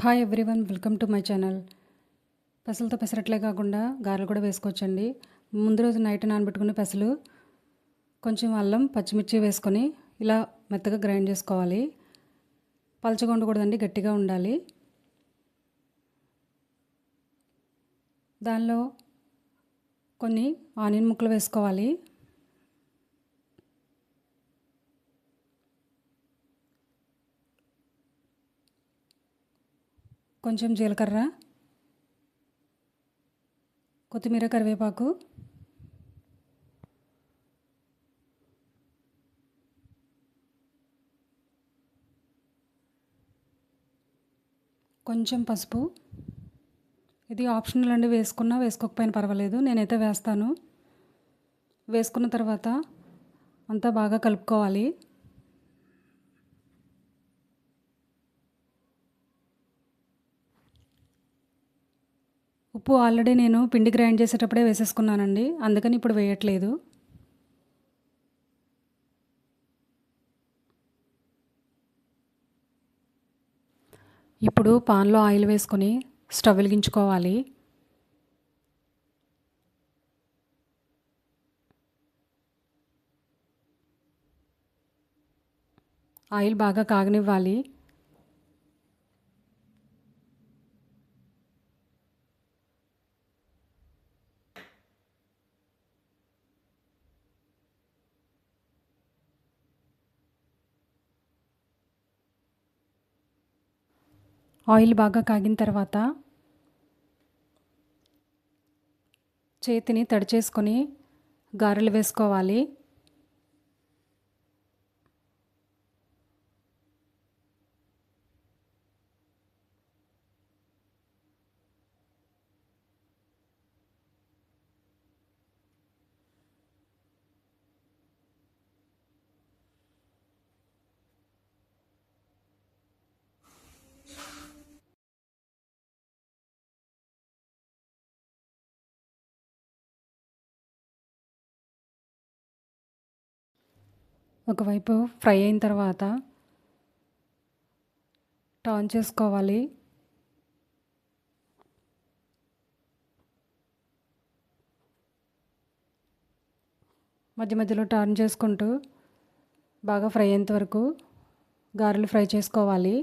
Hi everyone, welcome to my channel. పెసలతో పెసరట్లే కాకుండా గారెలు కూడా వేసుకోవచ్చండి. ముందు రోజు నైట్ నానబెట్టుకున్న పెసలు కొంచెం అల్లం పచ్చిమిర్చి వేసుకొని ఇలా మెత్తగా గ్రైండ్ చేసుకోవాలి. పలచగా ఉండకూడదండి, గట్టిగా ఉండాలి. దానిలో కొన్ని ఆనియన్ ముక్కలు వేసుకోవాలి. కొంచెం జీలకర్ర, కొత్తిమీర, కరివేపాకు, కొంచెం పసుపు. ఇది ఆప్షనల్ అండి, వేసుకున్నా వేసుకోకపోయినా పర్వాలేదు. నేనైతే వేస్తాను. వేసుకున్న తర్వాత అంతా బాగా కలుపుకోవాలి. ఉప్పు ఆల్రెడీ నేను పిండి గ్రైండ్ చేసేటప్పుడే వేసేసుకున్నానండి, అందుకని ఇప్పుడు వేయట్లేదు. ఇప్పుడు పాన్లో ఆయిల్ వేసుకొని స్టవ్ వెలిగించుకోవాలి. ఆయిల్ బాగా కాగనివ్వాలి. ఆయిల్ బాగా కాగిన తర్వాత చేతిని తడి చేసుకొని గారెలు వేసుకోవాలి. ఒకవైపు ఫ్రై అయిన తర్వాత టర్న్ చేసుకోవాలి. మధ్య మధ్యలో టర్న్ చేసుకుంటూ బాగా ఫ్రై అయ్యేంత వరకు గారెలు ఫ్రై చేసుకోవాలి.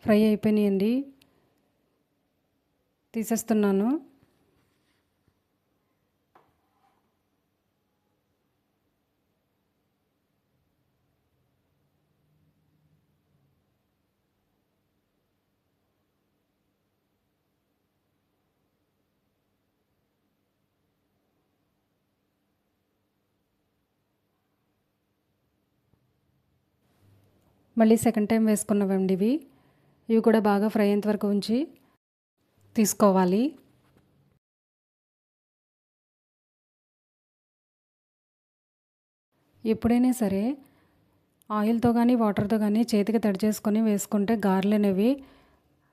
ఫ్రై అయిపోయినాయండి, తీసేస్తున్నాను. మళ్ళీ సెకండ్ టైం వేసుకున్నవండి ఇవి కూడా బాగా ఫ్రై అయ్యేంత వరకు ఉంచి తీసుకోవాలి. ఎప్పుడైనా సరే ఆయిల్తో కానీ వాటర్తో కానీ చేతికి తడి చేసుకొని వేసుకుంటే గారెలు అనేవి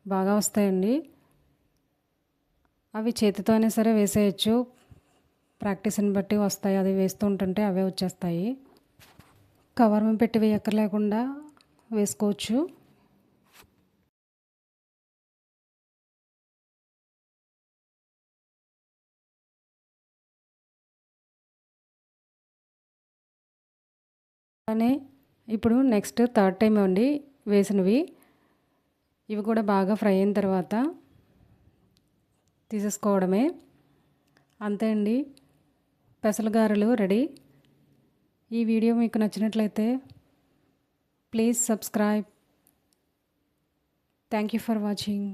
బాగా వస్తాయండి. అవి చేతితో అయినా సరే వేసేయచ్చు, ప్రాక్టీస్ని బట్టి వస్తాయి. అది వేస్తూ ఉంటుంటే అవే వచ్చేస్తాయి. కవర్ మీద పెట్టి వేయక్కర్లేకుండా వేసుకోవచ్చు. అలానే ఇప్పుడు నెక్స్ట్ థర్డ్ టైం అండి వేసినవి. ఇవి కూడా బాగా ఫ్రై అయిన తర్వాత తీసేసుకోవడమే. అంతే అండి, పెసలు గారెలు రెడీ. ఈ వీడియో మీకు నచ్చినట్లయితే please subscribe. Thank you for watching.